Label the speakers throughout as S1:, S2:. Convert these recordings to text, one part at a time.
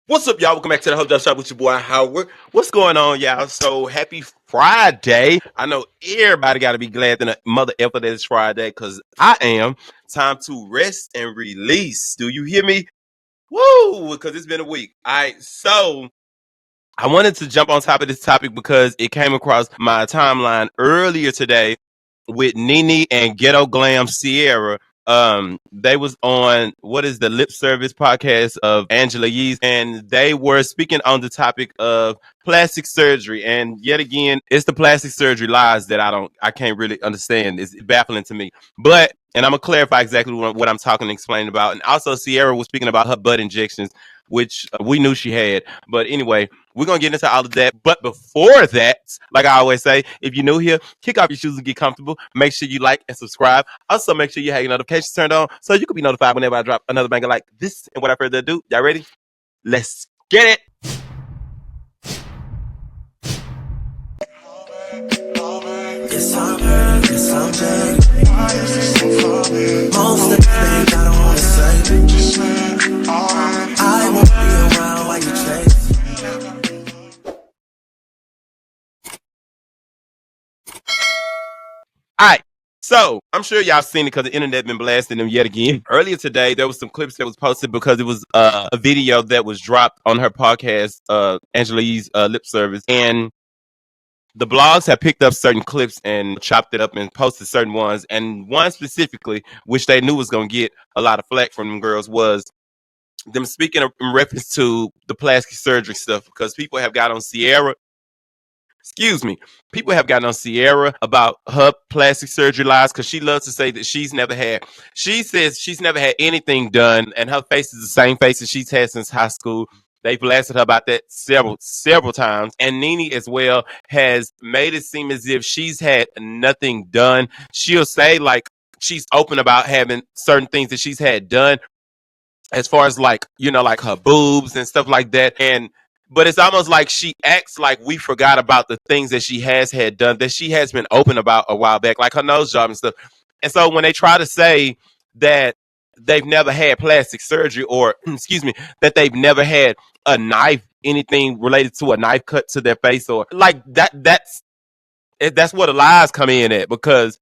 S1: What's up, y'all? Welcome back to the Hub Job Shop with your boy Howard. What's going on, y'all? So happy Friday. I know everybody got to be glad that the mother effer that it's Friday because I am. Time to rest and release. Do you hear me? Woo! Because it's been a week. All right, so I wanted to jump on top of this topic because it came across my timeline earlier today with Nene and Ghetto Glam Seirra. They was on what is the lip service podcast of Angela Yee's, and they were speaking on the topic of plastic surgery. And yet again, it's the plastic surgery lies that I can't really understand. It's baffling to me. But and I'm gonna clarify exactly what I'm talking and explaining about. And also, Seirra was speaking about her butt injections, which we knew she had. But anyway, we're gonna get into all of that. But before that, like I always say, if you're new here, kick off your shoes and get comfortable. Make sure you like and subscribe. Also, make sure you have your notifications turned on so you can be notified whenever I drop another banger like this. And without further ado, y'all ready? Let's get it.
S2: Yes, I'm bad, yes, I'm bad. Most of the things I don't wanna say. I won't be around while you chase.
S1: All right. So I'm sure y'all seen it because the internet been blasting them yet again. Earlier today, there was some clips that was posted because it was a video that was dropped on her podcast, Angela's lip service, and the blogs have picked up certain clips and chopped it up and posted certain ones. And one specifically, which they knew was going to get a lot of flack from them girls, was them speaking in reference to the plastic surgery stuff because people have got on Seirra. Excuse me. People have gotten on Seirra about her plastic surgery lies because she loves to say that she says she's never had anything done, and her face is the same face that she's had since high school. They've blasted her about that several times. And Nene as well has made it seem as if she's had nothing done. She'll say like she's open about having certain things that she's had done as far as like, like her boobs and stuff like that. But it's almost like she acts like we forgot about the things that she has had done that she has been open about a while back, like her nose job and stuff. And so when they try to say that they've never had plastic surgery or excuse me, that they've never had a knife, anything related to a knife cut to their face or like that's where the lies come in at because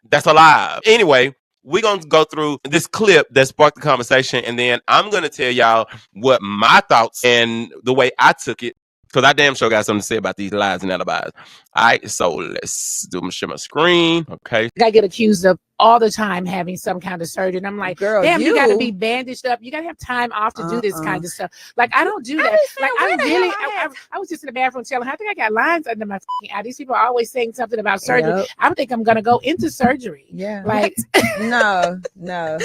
S1: that's a lie. Anyway, we're going to go through this clip that sparked the conversation, and then I'm going to tell y'all what my thoughts and the way I took it, because I damn sure got something to say about these lies and alibis. All right, so let's share my screen. Okay.
S3: I get accused of all the time having some kind of surgery. And I'm like,
S4: girl,
S3: damn, you got to be bandaged up. You got to have time off to do this kind of stuff. Like, I don't do that. Like, I was just in the bathroom telling her, I think I got lines under my eye. These people are always saying something about surgery. Yep. I would think I'm going to go into surgery.
S4: Yeah.
S3: Like,
S4: no.
S3: Yeah,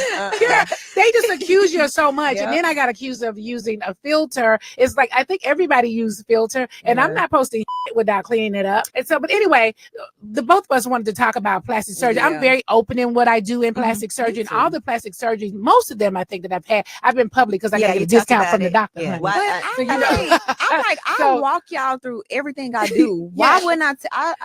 S3: they just accuse you of so much. Yep. And then I got accused of using a filter. It's like, I think everybody uses filter, and I'm not posting without cleaning it up. And so, but anyway, the both of us wanted to talk about plastic surgery. Yeah. I'm very open in what I do in plastic surgery, and all the plastic surgeries, most of them I think that I've had, I've been public because I got to get a discount from the doctor.
S4: Yeah. Well, I'm like, I'll walk y'all through everything I do. Why wouldn't I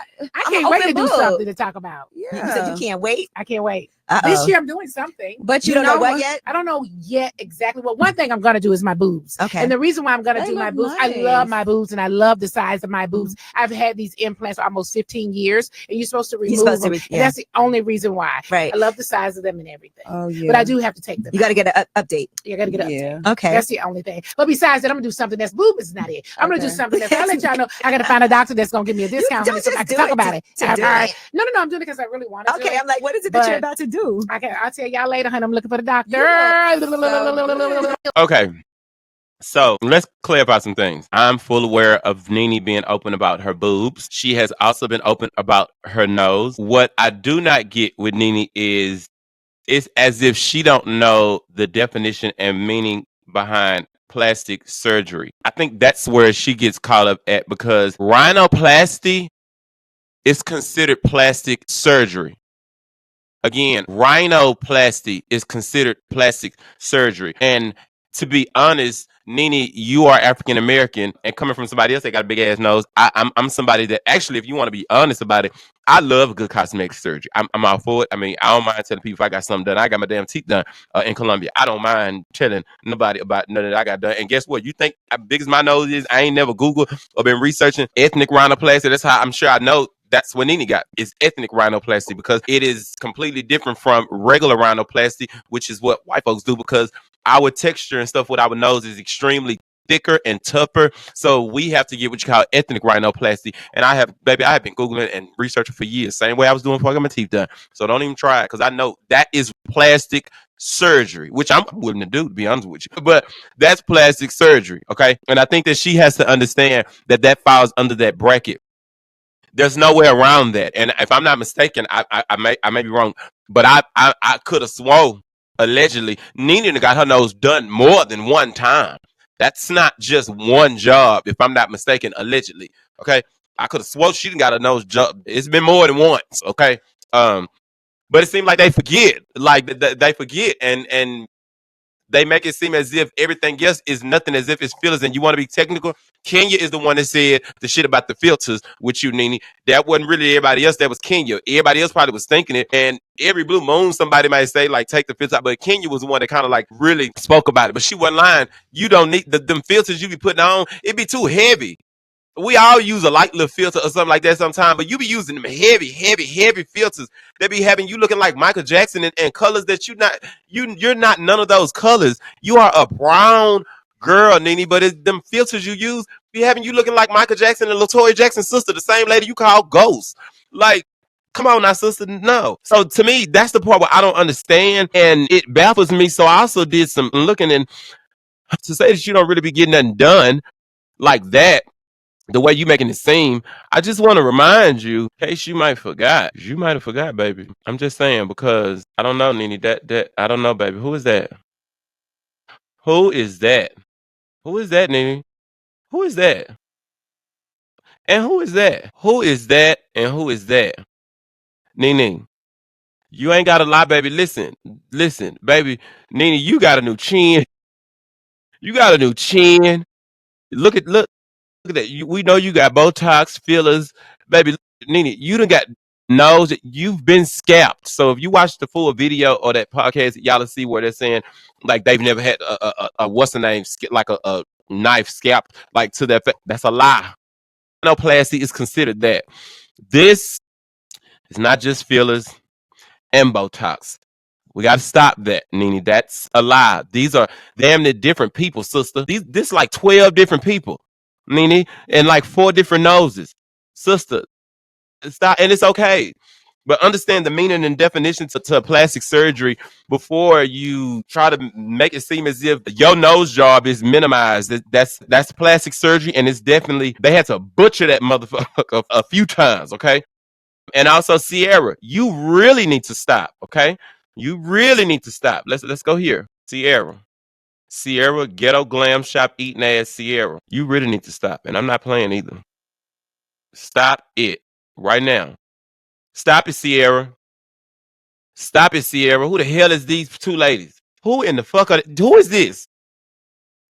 S3: can't wait to do something to talk about.
S4: Yeah. You said you can't wait?
S3: I can't wait. This year I'm doing something.
S4: But you don't know what yet?
S3: I don't know yet exactly. Well, one thing I'm going to do is my boobs.
S4: Okay.
S3: And the reason why I'm going to do my boobs, nice. I love my boobs and I love the size of my boobs. I've had these implants for almost 15 years and you're supposed to remove them. And that's the only reason why.
S4: Right.
S3: I love the size of them and everything.
S4: Oh, yeah.
S3: But I do have to take them.
S4: You got to get an update.
S3: You got to get an update.
S4: Okay.
S3: That's the only thing. But besides that, I'm going to do something that's boob is not it. I'm going to do something that's, I'll let y'all know. I got to find a doctor that's going to give me a discount. So I can talk about it. No, I'm doing it because I really want to.
S4: Okay. I'm like, what is it that you're about to do?
S3: I'll tell y'all later, honey. I'm looking for the doctor.
S1: Okay. So let's clarify some things. I'm full aware of Nene being open about her boobs. She has also been open about her nose. What I do not get with Nene is it's as if she don't know the definition and meaning behind plastic surgery. I think that's where she gets caught up at because rhinoplasty is considered plastic surgery. Again, rhinoplasty is considered plastic surgery. And to be honest, Nene, you are African American, and coming from somebody else that got a big ass nose, I'm somebody that actually, if you want to be honest about it, I love a good cosmetic surgery. I'm all for it. I mean, I don't mind telling people if I got something done. I got my damn teeth done in Colombia. I don't mind telling nobody about none that I got done. And guess what? You think how big as my nose is? I ain't never Googled or been researching ethnic rhinoplasty. That's how I'm sure I know that's what Nene got is ethnic rhinoplasty because it is completely different from regular rhinoplasty, which is what white folks do because our texture and stuff with our nose is extremely thicker and tougher. So we have to get what you call ethnic rhinoplasty. And I have been Googling and researching for years. Same way I was doing before I got my teeth done. So don't even try it because I know that is plastic surgery, which I'm willing to do, to be honest with you. But that's plastic surgery, okay? And I think that she has to understand that that falls under that bracket. There's no way around that. And if I'm not mistaken, I may be wrong, but I could have sworn allegedly Nene got her nose done more than one time. That's not just one job, if I'm not mistaken, allegedly. Okay, I could have sworn she done got her nose job. It's been more than once. Okay, but it seemed like they forget, like they forget, and they make it seem as if everything else is nothing, as if it's fillers. And you want to be technical, Kenya is the one that said the shit about the filters with you, Nene. That wasn't really everybody else. That was Kenya. Everybody else probably was thinking it. And every blue moon, somebody might say, like, take the filters out. But Kenya was the one that kind of like really spoke about it. But she wasn't lying. You don't need them filters you be putting on. It be too heavy. We all use a light little filter or something like that sometimes, but you be using them heavy filters that be having you looking like Michael Jackson and colors that you're not none of those colors. You are a brown girl, Nene, but them filters you use be having you looking like Michael Jackson and LaToya Jackson's sister, the same lady you call Ghost. Like, come on now, sister. No. So to me, that's the part where I don't understand, and it baffles me. So I also did some looking, and to say that you don't really be getting nothing done like that the way you making it seem, I just want to remind you, in case you might forgot. You might have forgot, baby. I'm just saying because I don't know, Nene. That I don't know, baby. Who is that? Who is that? Who is that, Nene? Who is that? And who is that? Who is that? And who is that? Nene, you ain't got to lie, baby. Listen, baby. Nene, you got a new chin. You got a new chin. Look at that. We know you got Botox, fillers. Baby, Nene, you done got nose. You've been scalped. So if you watch the full video or that podcast, y'all will see where they're saying, like, they've never had a what's the name, like a knife scalp, like, to that. That's a lie. Rhinoplasty is considered that. This is not just fillers and Botox. We got to stop that, Nene. That's a lie. These are damn near different people, sister. This like 12 different people, Nene, and like 4 different noses. Sister, stop. And it's okay. But understand the meaning and definition to plastic surgery before you try to make it seem as if your nose job is minimized. That's plastic surgery, and it's definitely, they had to butcher that motherfucker a few times, okay? And also, Seirra, you really need to stop, okay? You really need to stop. Let's go here. Seirra, ghetto glam shop eating ass Seirra. You really need to stop. And I'm not playing either. Stop it right now. Stop it, Seirra. Stop it, Seirra. Who the hell is these 2 ladies? Who in the fuck are they? Who is this?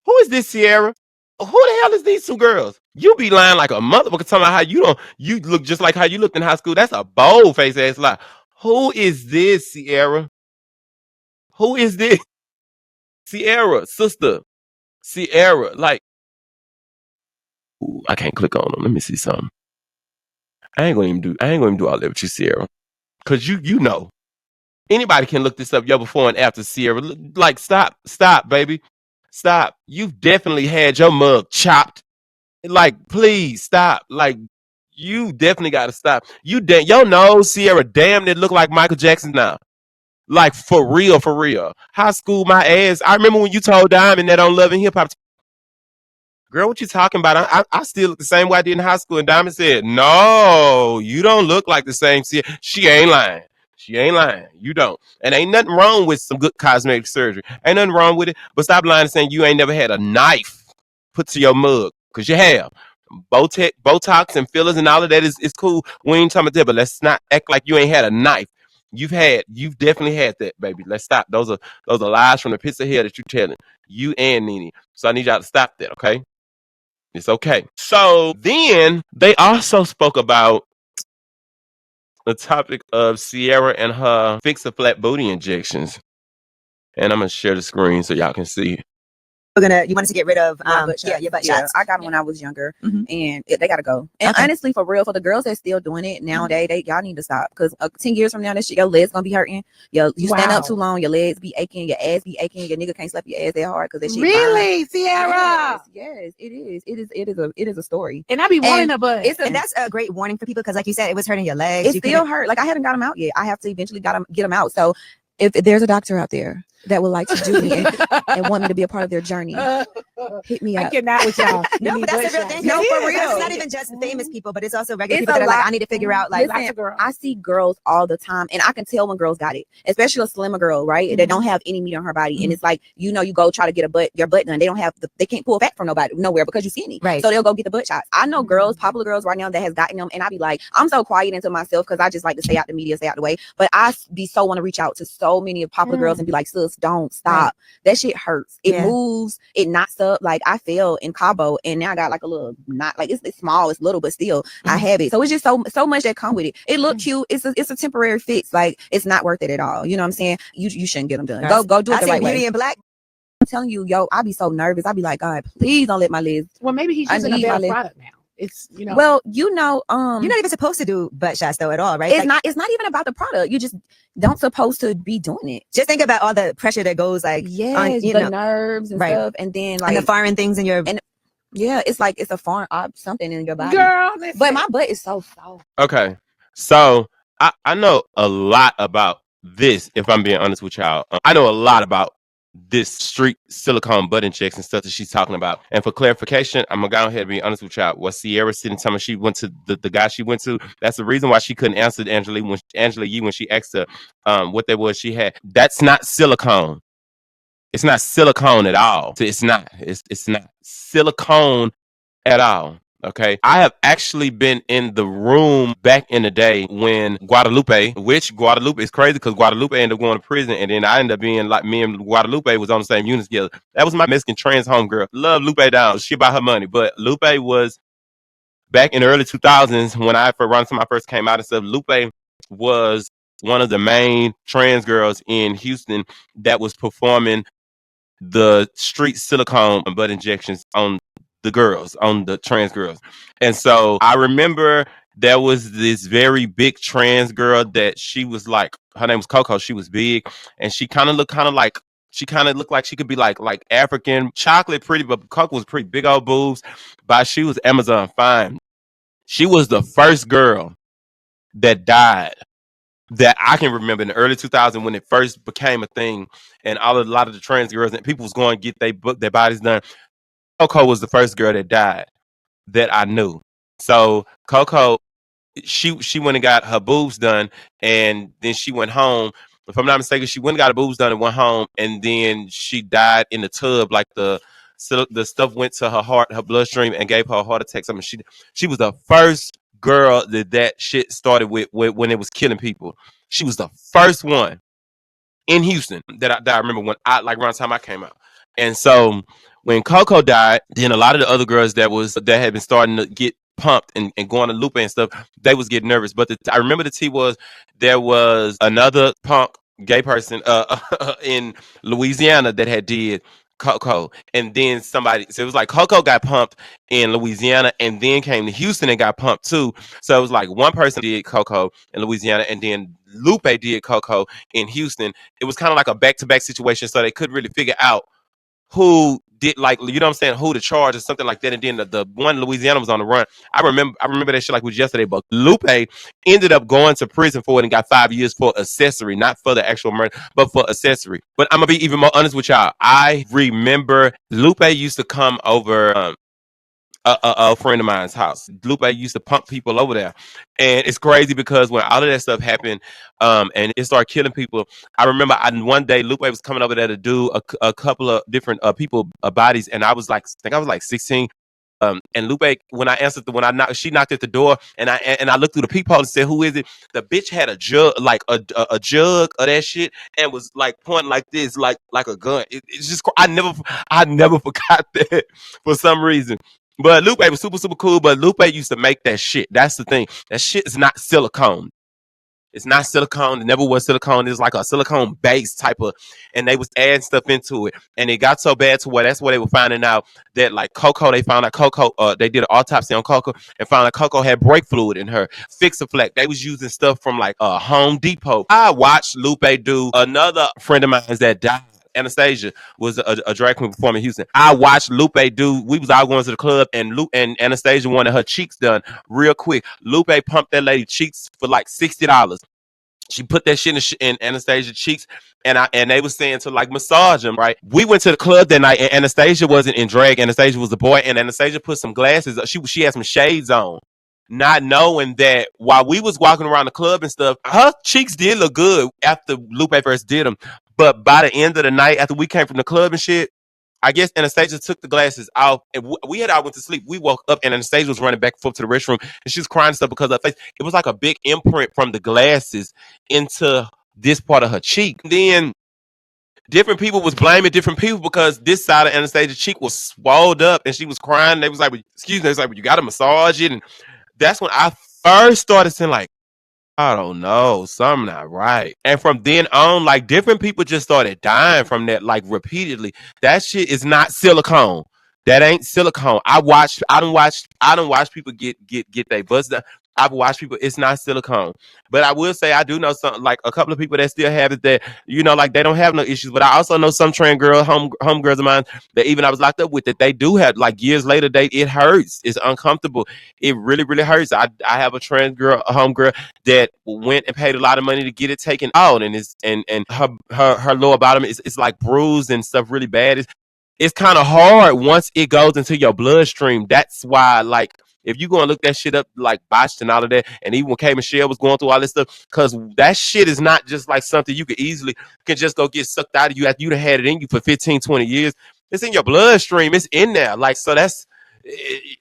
S1: Who is this, Seirra? Who the hell is these 2 girls? You be lying like a motherfucker talking about how you look just like how you looked in high school. That's a bold face ass lie. Who is this, Seirra? Who is this? Seirra, sister. Seirra, like, ooh, I can't click on them. Let me see something. I ain't gonna even do all that with you, Seirra. Cause you know. Anybody can look this up, yo, before and after, Seirra. Like, stop, baby. Stop. You've definitely had your mug chopped. Like, please stop. Like, you definitely gotta stop. Your nose, Seirra, damn, it look like Michael Jackson now. Like, for real, for real. High school, my ass. I remember when you told Diamond that on Love and Hip Hop. Girl, what you talking about? I still look the same way I did in high school. And Diamond said, no, you don't look like the same. She ain't lying. She ain't lying. You don't. And ain't nothing wrong with some good cosmetic surgery. Ain't nothing wrong with it. But stop lying and saying you ain't never had a knife put to your mug. Because you have. Botox and fillers and all of that is cool. We ain't talking about that. But let's not act like you ain't had a knife. You've definitely had that, baby. Let's stop. Those are lies from the pits of hell that you're telling. You and Nene. So I need y'all to stop that, okay? It's okay. So then they also spoke about the topic of Seirra and her fix a flat booty injections. And I'm gonna share the screen so y'all can see.
S5: You wanted to get rid of your butt shots.
S4: I got them when I was younger, and they gotta go. And honestly, for real, for the girls that's still doing it nowadays, y'all need to stop, because 10 years from now, that shit, your legs gonna be hurting. You stand up too long, your legs be aching, your ass be aching, your nigga can't slap your ass that hard because that shit.
S3: Really, Seirra?
S4: Yes, it is. It is a story.
S3: And I be wanting a butt.
S5: And that's a great warning for people, because, like you said, it was hurting your legs.
S4: It still hurt. Like, I haven't got them out yet. I have to eventually get them out. So if there's a doctor out there that would like to do me and want me to be a part of their journey, hit me up.
S3: I cannot with y'all.
S5: No, but that's the real thing.
S4: No, for real.
S5: It's not even just famous people, but it's also regular
S4: It's
S5: people that
S4: a
S5: are like,
S4: lot.
S5: I need to figure out, like,
S4: Listen, I see girls all the time, and I can tell when girls got it, especially a slimmer girl, right? That don't have any meat on her body, and it's like, you go try to get your butt done. They can't pull fat from nowhere because you're skinny,
S5: right?
S4: So they'll go get the butt shots. I know girls, popular girls right now that has gotten them, and I be like, I'm so quiet into myself because I just like to stay out the media, stay out the way. But I be so want to reach out to so many of popular girls and be like, sis, don't stop. Right. That shit hurts. It moves. It knocks up. Like, I fell in Cabo, and now I got like a little knot. Like, it's small, it's little, but still I have it. So it's just so much that come with it. It look cute. It's a temporary fix. Like, it's not worth it at all. You know what I'm saying? You shouldn't get them done. Go do it the right way.
S5: Beauty in Black.
S4: I'm telling you, I be so nervous. I be like, God, please don't let my legs.
S3: Well, maybe he's using a better product now. It's
S5: well, you're not even supposed to do butt shots though at all, right?
S4: It's not even about the product. You just don't supposed to be doing it.
S5: Just think about all the pressure that goes on,
S4: the nerves and stuff, and then
S5: and the foreign things in your
S4: it's like it's a foreign something in your body,
S3: girl.
S4: But my butt is so soft.
S1: Okay, so I know a lot about this. If I'm being honest with y'all, I know a lot about this street silicone butt injects and stuff that she's talking about. And for clarification, I'm gonna go ahead and be honest with y'all. What Seirra said and tell me she went to the guy she went to, that's the reason why she couldn't answer Angela Yee when she asked her what that was she had. That's not silicone. It's not silicone at all. It's not. It's not silicone at all. Okay, I have actually been in the room back in the day when Guadalupe is crazy because Guadalupe ended up going to prison, and then I ended up being like, me and Guadalupe was on the same unit together. That was my Mexican trans homegirl. Love Lupe down. She about her money, but Lupe was back in the early 2000s when around time I first came out and stuff. Lupe was one of the main trans girls in Houston that was performing the street silicone butt injections on the trans girls. And so I remember there was this very big trans girl that she was like, her name was Coco. She was big, and she kind of looked like she could be like African, chocolate pretty, but Coco was pretty big old boobs. But she was Amazon fine. She was the first girl that died that I can remember in the early 2000s when it first became a thing, and a lot of the trans girls and people was going to get their bodies done. Coco was the first girl that died that I knew. So Coco, she went and got her boobs done, and then she went home. If I'm not mistaken, she went and got her boobs done and went home, and then she died in the tub. Like the stuff went to her heart, her bloodstream, and gave her a heart attack. Something. She was the first girl that shit started with when it was killing people. She was the first one in Houston that I remember when around the time I came out. And so when Coco died, then a lot of the other girls that had been starting to get pumped and going to Lupe and stuff, they was getting nervous. But I remember the tea was there was another punk gay person in Louisiana that had did Coco, and then so it was like Coco got pumped in Louisiana and then came to Houston and got pumped too. So it was like one person did Coco in Louisiana and then Lupe did Coco in Houston. It was kind of like a back-to-back situation, so they couldn't really figure out who did, like, you know what I'm saying, who to charge or something like that. And then the one in Louisiana was on the run. I remember that shit like it was yesterday. But Lupe ended up going to prison for it and got 5 years for accessory, not for the actual murder, but for accessory. But I'm gonna be even more honest with y'all. I remember Lupe used to come over a friend of mine's house. Lupe used to pump people over there, and it's crazy because when all of that stuff happened, and it started killing people, I remember one day Lupe was coming over there to do a couple of different people bodies, and I was like 16. And Lupe, when I answered, when I knocked, she knocked at the door, and I looked through the peephole and said, "Who is it?" The bitch had a jug, like a jug of that shit, and was like pointing like this, like a gun. It's just I never forgot that for some reason. But Lupe was super cool. But Lupe used to make that shit. That's the thing. That shit is not silicone. It's not silicone. It never was silicone. It's like a silicone base type of, and they was adding stuff into it, and it got so bad to where that's where they were finding out that like Coco, they found out Coco. They did an autopsy on Coco and found out Coco had brake fluid in her. Fix-a-flex. They was using stuff from like Home Depot. I watched Lupe do another friend of mine that died. Anastasia was a drag queen performing in Houston. I watched Lupe do. We was all going to the club, and Lupe and Anastasia wanted her cheeks done real quick. Lupe pumped that lady cheeks for like $60. She put that shit in Anastasia's cheeks, and they was saying to like massage them, right? We went to the club that night, and Anastasia wasn't in drag. Anastasia was a boy, and Anastasia put some glasses. She had some shades on, not knowing that while we was walking around the club and stuff, her cheeks did look good after Lupe first did them. But by the end of the night, after we came from the club and shit, I guess Anastasia took the glasses off, and we had all went to sleep. We woke up, and Anastasia was running back and forth to the restroom, and she was crying and stuff because her face. It was like a big imprint from the glasses into this part of her cheek. And then different people was blaming different people because this side of Anastasia's cheek was swelled up, and she was crying. They was like, "Excuse me," they was like, "You got to massage it," and that's when I first started saying like, I don't know, something not right. And from then on, like different people just started dying from that, like repeatedly. That shit is not silicone. That ain't silicone. I don't watch people get their butts done. I've watched people, it's not silicone. But I will say I do know some, like a couple of people that still have it that, like they don't have no issues. But I also know some trans home girls of mine that even I was locked up with that they do have, like years later, it hurts. It's uncomfortable. It really, really hurts. I have a trans girl, a home girl that went and paid a lot of money to get it taken out, and her lower bottom is like bruised and stuff really bad. It's kind of hard once it goes into your bloodstream. That's why, like, if you go and look that shit up, like botched and all of that, and even when K Michelle was going through all this stuff, because that shit is not just like something you could easily can just go get sucked out of you after you'd have had it in you for 15, 20 years. It's in your bloodstream. It's in there. Like, so that's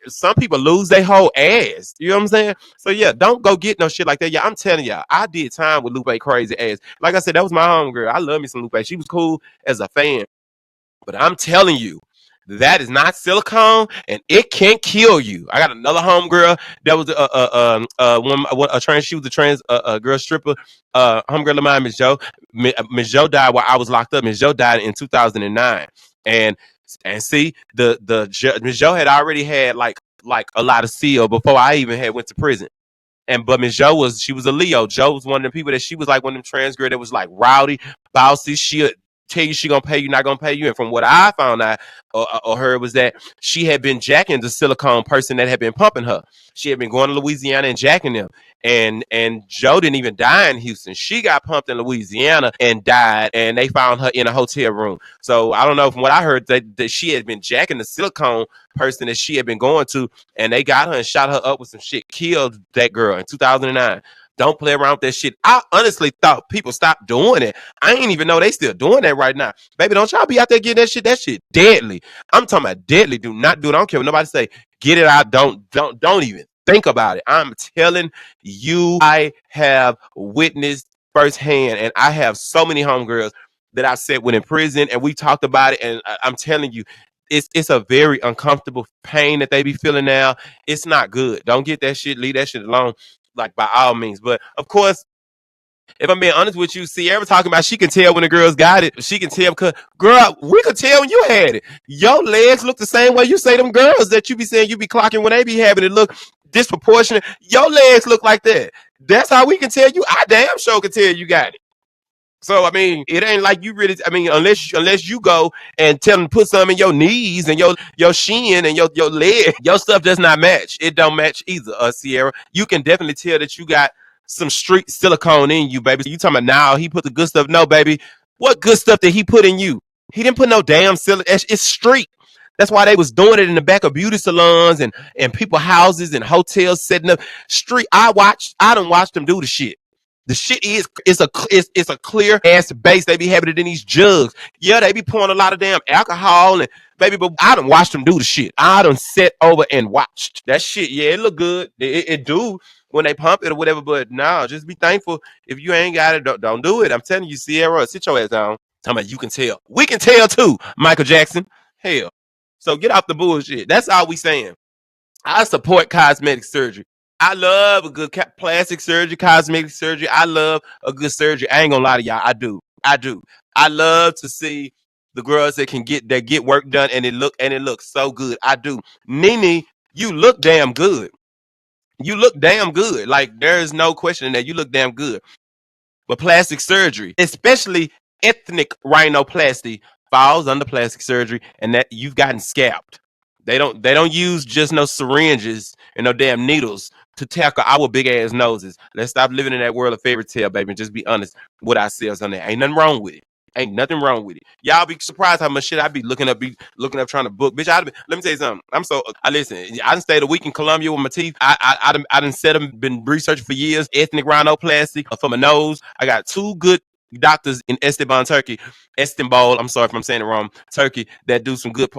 S1: some people lose their whole ass. You know what I'm saying? So yeah, don't go get no shit like that. Yeah, I'm telling y'all, I did time with Lupe crazy ass. Like I said, that was my homegirl. I love me some Lupe. She was cool as a fan. But I'm telling you, that is not silicone, and it can kill you. I got another homegirl that was a trans. She was a trans girl stripper. Homegirl of mine, Miss Joe. Miss Joe died while I was locked up. Miss Joe died in 2009, and see the Miss Joe had already had like a lot of seal before I even had went to prison. But Miss Joe was a Leo. Joe was one of the people that she was like one of them trans girl that was like rowdy, bossy. She'll tell you she gonna pay you, not gonna pay you. And from what I found out or heard was that she had been jacking the silicone person that had been pumping her. She had been going to Louisiana and jacking them. And Joe didn't even die in Houston. She got pumped in Louisiana and died, and they found her in a hotel room. So I don't know, from what I heard, that she had been jacking the silicone person that she had been going to, and they got her and shot her up with some shit, killed that girl in 2009. Don't play around with that shit. I honestly thought people stopped doing it. I ain't even know they still doing that right now. Baby, don't y'all be out there getting that shit. That shit deadly. I'm talking about deadly. Do not do it. I don't care what nobody say. Get it out. Don't even think about it. I'm telling you, I have witnessed firsthand, and I have so many homegirls that I sat with in prison, and we talked about it, and I'm telling you, it's a very uncomfortable pain that they be feeling now. It's not good. Don't get that shit. Leave that shit alone, like by all means. But of course, if I'm being honest with you, Seirra talking about she can tell when the girls got it. She can tell because, girl, we could tell when you had it. Your legs look the same way you say them girls that you be saying you be clocking when they be having it look disproportionate. Your legs look like that. That's how we can tell you. I damn sure can tell you got it. So I mean, it ain't like you really. I mean, unless you go and tell them to put some in your knees and your shin and your leg, your stuff does not match. It don't match either. Seirra, you can definitely tell that you got some street silicone in you, baby. You talking about now he put the good stuff? No, baby. What good stuff did he put in you? He didn't put no damn silicone. It's street. That's why they was doing it in the back of beauty salons and people houses and hotels setting up street. I done watched them do the shit. The shit it's a clear ass base. They be having it in these jugs. Yeah, they be pouring a lot of damn alcohol and baby, but I done watched them do the shit. I done sat over and watched that shit. Yeah, it look good. It do when they pump it or whatever. But no, just be thankful. If you ain't got it, don't do it. I'm telling you, Seirra, sit your ass down. Talking about you can tell. We can tell too, Michael Jackson. Hell. So get off the bullshit. That's all we saying. I support cosmetic surgery. I love a good plastic surgery, cosmetic surgery. I love a good surgery. I ain't gonna lie to y'all. I do. I do. I love to see the girls that get work done and it looks so good. I do. Nene, you look damn good. You look damn good. Like there is no question that you look damn good. But plastic surgery, especially ethnic rhinoplasty, falls under plastic surgery, and that you've gotten scalped. They don't use just no syringes and no damn needles to tackle our big ass noses. Let's stop living in that world of fairy tale, baby, and just be honest with ourselves on that. Ain't nothing wrong with it. Ain't nothing wrong with it. Y'all be surprised how much shit I be looking up trying to book. Bitch, let me tell you something. I listen. I done stayed a week in Colombia with my teeth. I done said them, been researching for years. Ethnic rhinoplasty for my nose. I got two good doctors in Istanbul. I'm sorry if I'm saying it wrong. Turkey that do some good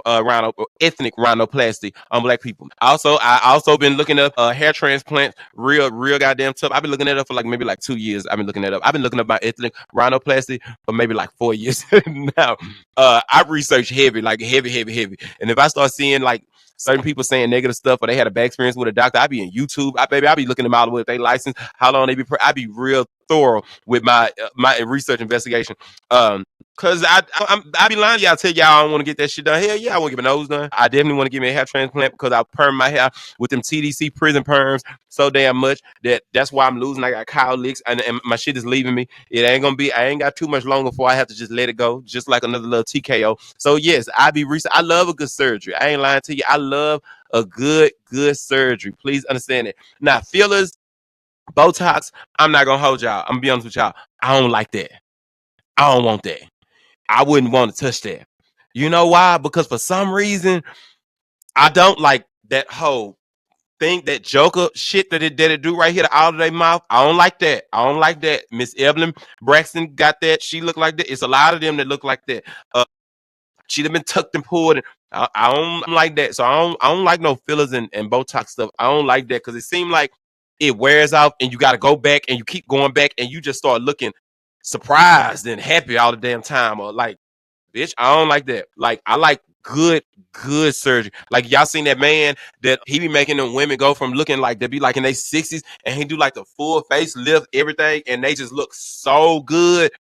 S1: ethnic rhinoplasty on black people. I also been looking up hair transplant, real goddamn tough. I've been looking that up for like maybe like 2 years. I've been looking that up. I've been looking up my ethnic rhinoplasty for maybe like 4 years now. I research heavy, like heavy. And if I start seeing like certain people saying negative stuff or they had a bad experience with a doctor, I be in YouTube. I be looking them out with their license, how long they be. I be real thorough with my research investigation. Cause I be lying to y'all, tell y'all I don't want to get that shit done. Hell yeah, I want to get my nose done. I definitely want to get me a hair transplant because I perm my hair with them TDC prison perms so damn much that's why I'm losing. I got cowlicks and my shit is leaving me. It ain't gonna be. I ain't got too much longer before I have to just let it go, just like another little TKO. So yes, I love a good surgery. I ain't lying to you. I love a good surgery. Please understand it. Now fillers, Botox, I'm not gonna hold y'all. I'm gonna be honest with y'all. I don't like that. I don't want that. I wouldn't want to touch that. You know why? Because for some reason, I don't like that whole thing, that Joker shit that it do right here to out of their mouth. I don't like that. I don't like that. Miss Evelyn Braxton got that. She looked like that. It's a lot of them that look like that. She'd have been tucked and pulled. And I don't like that. So I don't like no fillers and Botox stuff. I don't like that because it seems like it wears out and you got to go back and you keep going back and you just start looking surprised and happy all the damn time. Or like, bitch, I don't like that. Like, I like good surgery. Like, y'all seen that man that he be making them women go from looking like they be like in their 60s and he do like the full face lift, everything, and they just look so good.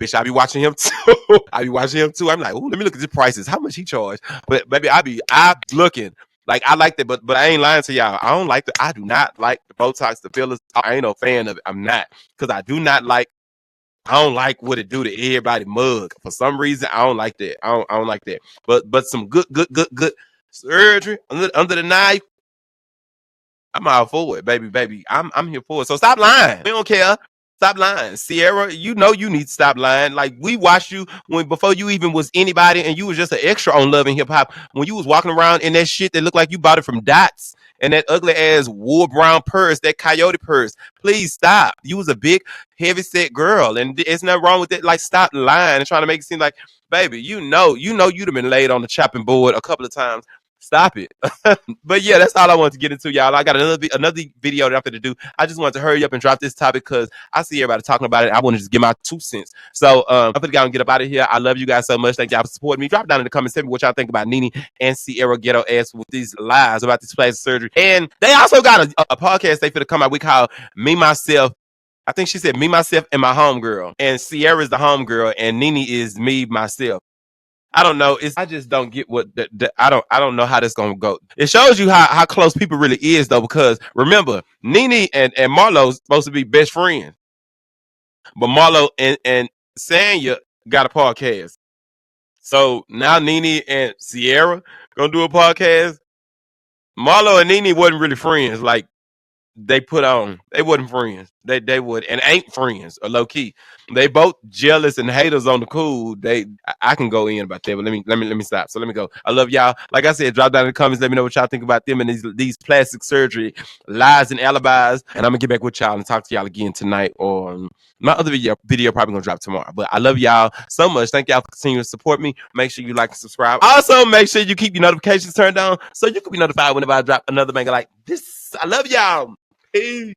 S1: Bitch, I be watching him too. I be watching him too. I'm like, ooh, let me look at the prices. How much he charge? But baby, I looking. Like I like that, but I ain't lying to y'all. I don't like the. I do not like the Botox, the fillers. I ain't no fan of it. I'm not, because I do not like. I don't like what it do to everybody mug. For some reason, I don't like that. I don't like that. But some good surgery under the knife. I'm all for it, baby. I'm here for it. So stop lying. We don't care. Stop lying. Seirra, you know you need to stop lying. Like, we watched you before you even was anybody and you was just an extra on Love and Hip Hop. When you was walking around in that shit that looked like you bought it from Dots and that ugly ass wool brown purse, that coyote purse. Please stop. You was a big, heavy set girl and there's nothing wrong with it. Like, stop lying and trying to make it seem like, baby, you know you'd have been laid on the chopping board a couple of times. Stop it. But yeah, that's all I wanted to get into, y'all. I got another video that I'm going to do. I just wanted to hurry up and drop this topic because I see everybody talking about it. I want to just give my 2 cents. So I'm going to go and get up out of here. I love you guys so much. Thank y'all for supporting me. Drop down in the comments, tell me what y'all think about Nene and Seirra Ghetto ass with these lies about this plastic surgery. And they also got a podcast they finna come out with called Me, Myself. I think she said Me, Myself, and My Homegirl. And Seirra is the homegirl and Nene is me, myself. I don't know. I just don't get what I don't know how this gonna go. It shows you how close people really is though, because remember, Nene and Marlo's supposed to be best friends, but Marlo and Sanya got a podcast. So now Nene and Seirra gonna do a podcast. Marlo and Nene wasn't really friends. Like they wasn't friends. They would and ain't friends or low key. They both jealous and haters on the cool. I can go in about that, but let me stop. So let me go. I love y'all. Like I said, drop down in the comments. Let me know what y'all think about them and these plastic surgery lies and alibis. And I'm gonna get back with y'all and talk to y'all again tonight or my other video probably gonna drop tomorrow. But I love y'all so much. Thank y'all for continuing to support me. Make sure you like and subscribe. Also, make sure you keep your notifications turned on so you can be notified whenever I drop another banger like this. I love y'all. Peace.